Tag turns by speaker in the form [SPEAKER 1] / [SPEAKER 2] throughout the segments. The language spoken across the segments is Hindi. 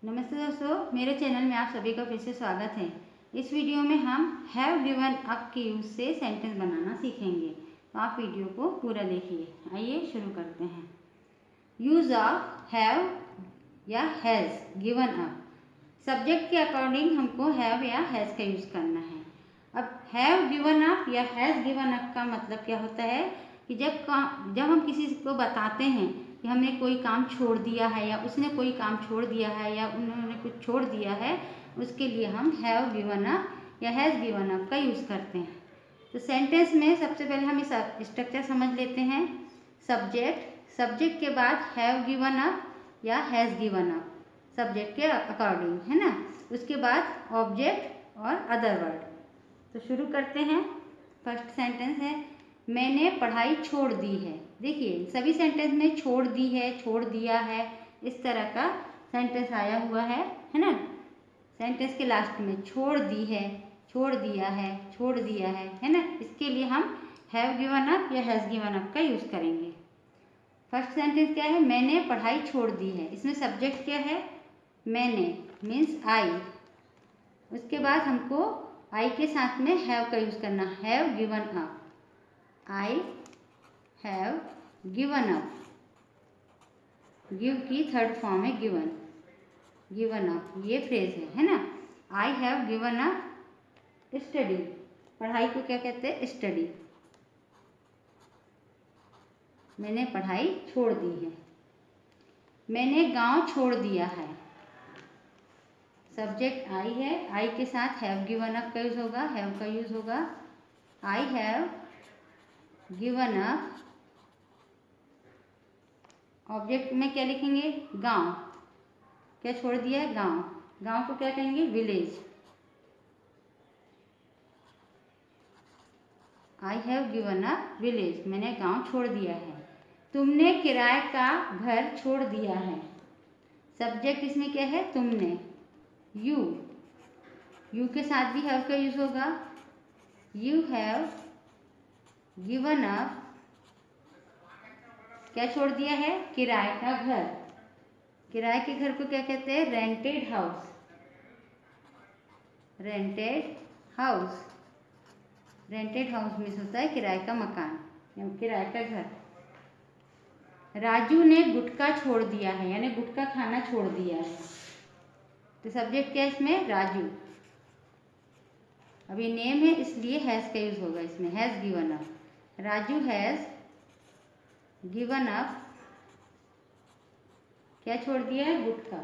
[SPEAKER 1] नमस्ते दोस्तों, मेरे चैनल में आप सभी का फिर से स्वागत है। इस वीडियो में हम हैव गिवन अप के यूज से सेंटेंस बनाना सीखेंगे, तो आप वीडियो को पूरा देखिए। आइए शुरू करते हैं। यूज ऑफ हैव या हैज़ गिवन अप। सब्जेक्ट के अकॉर्डिंग हमको हैव या हैज़ का यूज़ करना है। अब हैव गिवन अप या हैज़ गिवन अप का मतलब क्या होता है कि जब हम किसी को बताते हैं कि हमने कोई काम छोड़ दिया है या उसने कोई काम छोड़ दिया है या उन्होंने कुछ छोड़ दिया है, उसके लिए हम हैव गिवन अप या हैज़ गिवन अप का यूज़ करते हैं। तो सेंटेंस में सबसे पहले हम इस स्ट्रक्चर समझ लेते हैं। सब्जेक्ट के बाद हैव गिवन अप या हैज़ गिवन अप, सब्जेक्ट के अकॉर्डिंग, है ना। उसके बाद ऑब्जेक्ट और अदर वर्ड। तो शुरू करते हैं। फर्स्ट सेंटेंस है, मैंने पढ़ाई छोड़ दी है। देखिए सभी सेंटेंस में छोड़ दी है, छोड़ दिया है, इस तरह का सेंटेंस आया हुआ है ना। सेंटेंस के लास्ट में छोड़ दी है, छोड़ दिया है, छोड़ दिया है ना। इसके लिए हम हैव गिवन अप या हैज़ गिवन अप का यूज़ करेंगे। फर्स्ट सेंटेंस क्या है, मैंने पढ़ाई छोड़ दी है। इसमें सब्जेक्ट क्या है, मैंने मीन्स आई। उसके बाद हमको आई के साथ में हैव का यूज़ करना, have given up. I have given up. Give की थर्ड फॉर्म है गिवन, गिवन अप ये फ्रेज है ना। आई हैव गिवन अप स्टडी। पढ़ाई को क्या कहते हैं, स्टडी। मैंने पढ़ाई छोड़ दी है। मैंने गांव छोड़ दिया है। सब्जेक्ट आई है, आई के साथ हैव गिवन अप का यूज होगा, हैव का यूज होगा। आई हैव गिवन अप। ऑब्जेक्ट में क्या लिखेंगे, गांव। क्या छोड़ दिया है, गांव। गांव को क्या कहेंगे, village. I have given up village, मैंने गांव छोड़ दिया है। तुमने किराए का घर छोड़ दिया है। सब्जेक्ट इसमें क्या है, तुमने। यू के साथ भी हैव का यूज होगा। यू हैव गिवन अप, क्या छोड़ दिया है, किराए का घर। किराए के घर को क्या कहते हैं, rented house. Rented house. Rented house means होता है किराए का मकान या किराए का घर। राजू ने गुटखा छोड़ दिया है, यानी गुटखा खाना छोड़ दिया है। तो सब्जेक्ट क्या है इसमें, राजू। अभी नेम है इसलिए हैज का यूज होगा इसमें, has given up. Raju has given up, क्या छोड़ दिया है, गुटखा।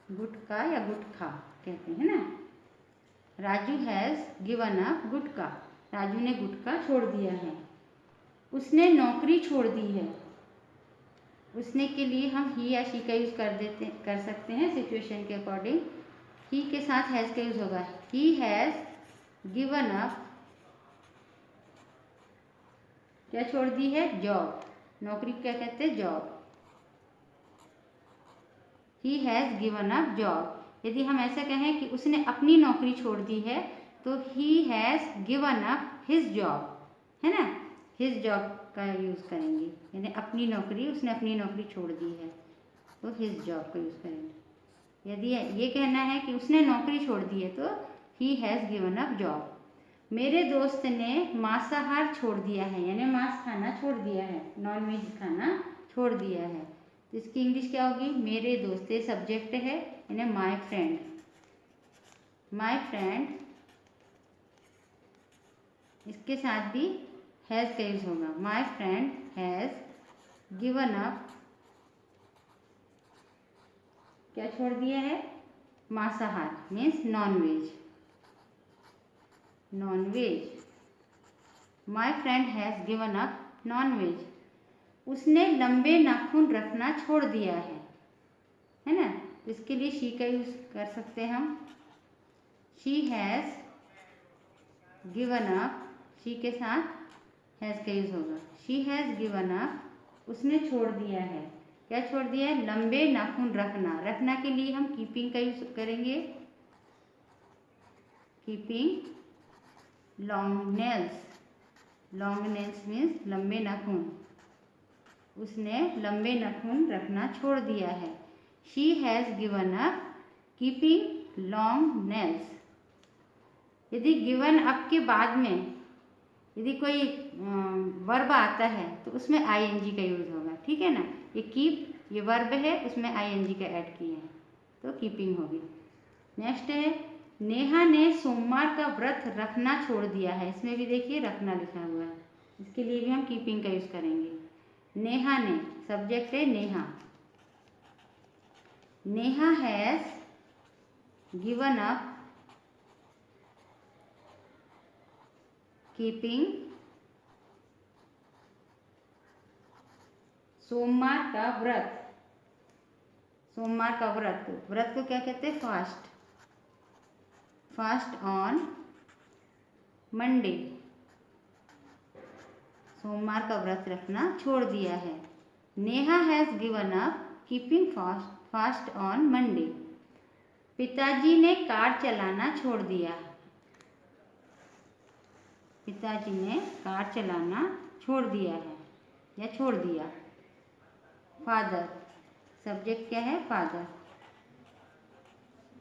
[SPEAKER 1] गुटखा या गुटखा कहते हैं ना। राजू हैज गिवन अप गुटखा। राजू ने गुटखा छोड़ दिया है। उसने नौकरी छोड़ दी है। उसने के लिए हम ही या शी का यूज कर सकते हैं सिचुएशन के अकॉर्डिंग। ही के साथ हैज का यूज होगा। ही हैज गिवन अप, क्या छोड़ दी है, जॉब। नौकरी क्या कहते हैं, job. He has given up job. यदि हम ऐसा कहें कि उसने अपनी नौकरी छोड़ दी है, तो he has given up his job, है ना। हिज जॉब का यूज करेंगे, यानी अपनी नौकरी, उसने अपनी नौकरी छोड़ दी है तो हिज जॉब का यूज करेंगे। यदि ये कहना है कि उसने नौकरी छोड़ दी है तो he has given up job. मेरे दोस्त ने मांसाहार छोड़ दिया है, यानी मांस खाना छोड़ दिया है, नॉन वेज खाना छोड़ दिया है। तो इसकी इंग्लिश क्या होगी, मेरे दोस्त। ये सब्जेक्ट है, यानी माय फ्रेंड। माय फ्रेंड, इसके साथ भी हैज का यूज होगा। My friend has given up, क्या छोड़ दिया है, मांसाहार means non veg. Non veg. My friend has given up non veg. उसने लंबे नाखून रखना छोड़ दिया है ना। तो इसके लिए शी का यूज कर सकते हैं हम। She has given up, she के साथ हैज का यूज होगा। शी हैज गिवन अप, उसने छोड़ दिया है, क्या छोड़ दिया है, लंबे नाखून रखना। रखना के लिए हम कीपिंग का यूज करेंगे। Keeping long nails. Long nails means लंबे नाखून। उसने लंबे नाखून रखना छोड़ दिया है। She has given up keeping long nails. यदि गिवन अप के बाद में यदि कोई वर्ब आता है तो उसमें आईएनजी का यूज़ होगा, ठीक है ना। ये कीप ये वर्ब है, उसमें आईएनजी का ऐड किए हैं तो कीपिंग होगी। नेक्स्ट है नेहा ने सोमवार का व्रत रखना छोड़ दिया है। इसमें भी देखिए रखना लिखा हुआ है, इसके लिए भी हम कीपिंग का यूज़ करेंगे। नेहा ने, सब्जेक्ट है Neha. Neha has given up keeping सोमवार का व्रत। सोमवार का व्रत, व्रत को क्या कहते हैं? फास्ट। Fast on Monday. सोमवार का व्रत रखना छोड़ दिया है। Neha has given up keeping fast on Monday. पिताजी ने कार चलाना छोड़ दिया। पिताजी ने कार चलाना छोड़ दिया है या छोड़ दिया। फादर, सब्जेक्ट क्या है? Father.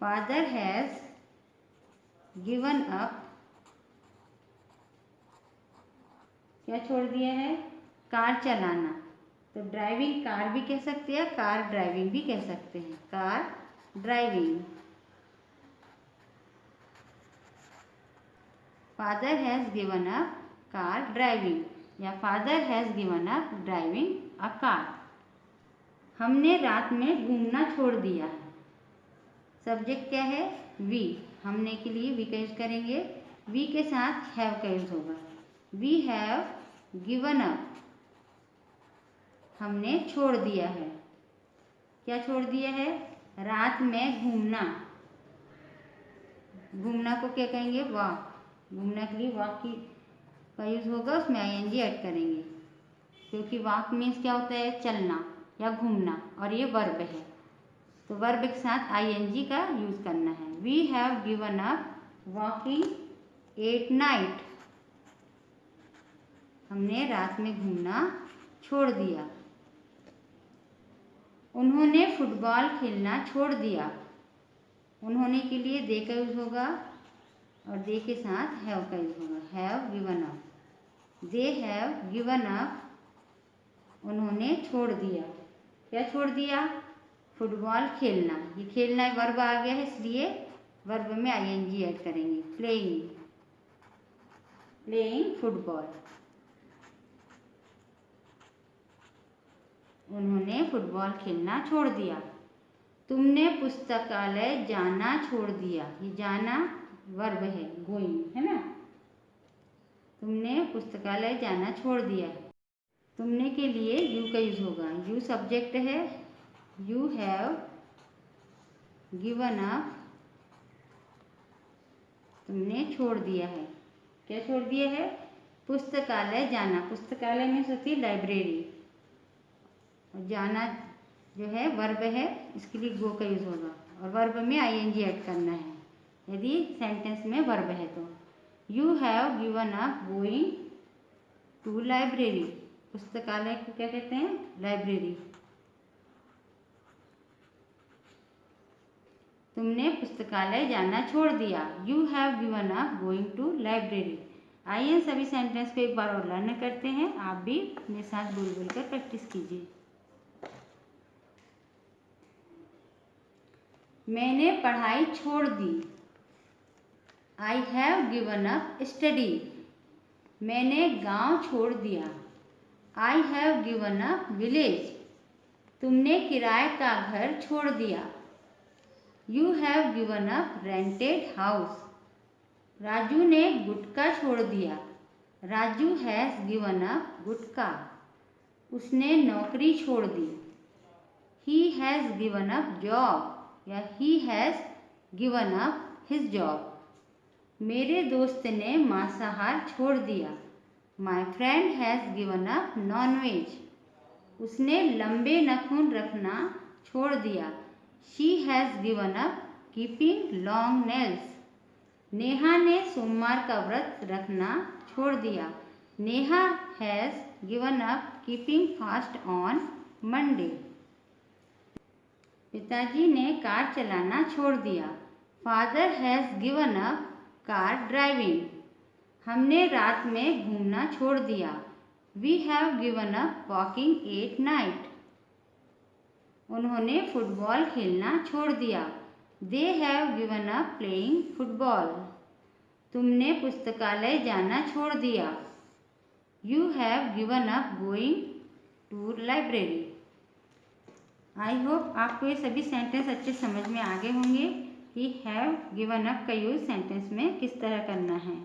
[SPEAKER 1] Father has given up, क्या छोड़ दिया है? कार चलाना। तो ड्राइविंग कार भी कह सकते हैं, कार ड्राइविंग भी कह सकते हैं। Car driving. Father has given up car driving या father has given up driving a car. हमने रात में घूमना छोड़ दिया है। सब्जेक्ट क्या है? वी। हमने के लिए वी का यूज़ करेंगे। वी के साथ हैव का यूज़ होगा। वी हैव गिवन अप, हमने छोड़ दिया है। क्या छोड़ दिया है? रात में घूमना। घूमना को क्या कहेंगे? वॉक। घूमने के लिए वॉक की का यूज़ होगा, उसमें आईएनजी ऐड करेंगे क्योंकि वॉक मीन्स क्या होता है? चलना या घूमना, और ये वर्ब है तो वर्ब के साथ आईएनजी का यूज़ करना है। We have given up walking at night. हमने रात में घूमना छोड़ दिया। उन्होंने फुटबॉल खेलना छोड़ दिया। उन्होंने के लिए दे का यूज़ होगा और दे के साथ हैव का यूज़ होगा। Have given up, they have given up, उन्होंने छोड़ दिया। क्या छोड़ दिया? फुटबॉल खेलना। ये खेलना वर्ब आ गया है इसलिए वर्ब में आईएनजी ऐड करेंगे। Playing, playing football. उन्होंने फुटबॉल खेलना छोड़ दिया। तुमने पुस्तकालय जाना छोड़ दिया। ये जाना वर्ब है, गोइंग, है ना। तुमने पुस्तकालय जाना छोड़ दिया। तुमने के लिए यू का यूज़ होगा। यू सब्जेक्ट है। यू हैव गिवन अप, तुमने छोड़ दिया है। क्या छोड़ दिया है? पुस्तकालय जाना। पुस्तकालय में होती है लाइब्रेरी, और जाना जो है वर्ब है, इसके लिए गो का यूज़ होगा और वर्ब में आईएनजी ऐड करना है यदि सेंटेंस में वर्ब है तो। You have given up going to library. पुस्तकालय को क्या कहते हैं? लाइब्रेरी। तुमने पुस्तकालय जाना छोड़ दिया। You have given up going to library. आइए सभी सेंटेंस को एक बार और लर्न करते हैं। आप भी मेरे साथ बोल बोल कर प्रैक्टिस कीजिए। मैंने पढ़ाई छोड़ दी। I have given up study. मैंने गांव छोड़ दिया। I have given up village. तुमने किराए का घर छोड़ दिया। You have given up rented house. Raju ने गुटखा छोड़ दिया। Raju has given up gutkha. उसने नौकरी छोड़ दी। He has given up job या he has given up his job. मेरे दोस्त ने मांसाहार छोड़ दिया। My friend has given up non veg. उसने लंबे नाखून रखना छोड़ दिया। She has given up keeping long nails. Neha ने सोमवार का व्रत रखना छोड़ दिया। Neha has given up keeping fast on Monday. पिताजी ने कार चलाना छोड़ दिया। Father has given up car driving. हमने रात में घूमना छोड़ दिया। We have given up walking at night. उन्होंने फुटबॉल खेलना छोड़ दिया। They have given up playing football. तुमने पुस्तकालय जाना छोड़ दिया। You have given up going to library. I hope आपको ये सभी सेंटेंस अच्छे समझ में आ गए होंगे कि हैव गिवन अप का यूज़ सेंटेंस में किस तरह करना है।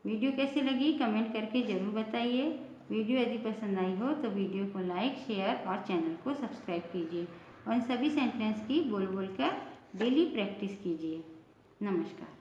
[SPEAKER 1] वीडियो कैसी लगी कमेंट करके ज़रूर बताइए। वीडियो यदि पसंद आई हो तो वीडियो को लाइक शेयर और चैनल को सब्सक्राइब कीजिए और इन सभी सेंटेंस की बोल बोल कर डेली प्रैक्टिस कीजिए। नमस्कार।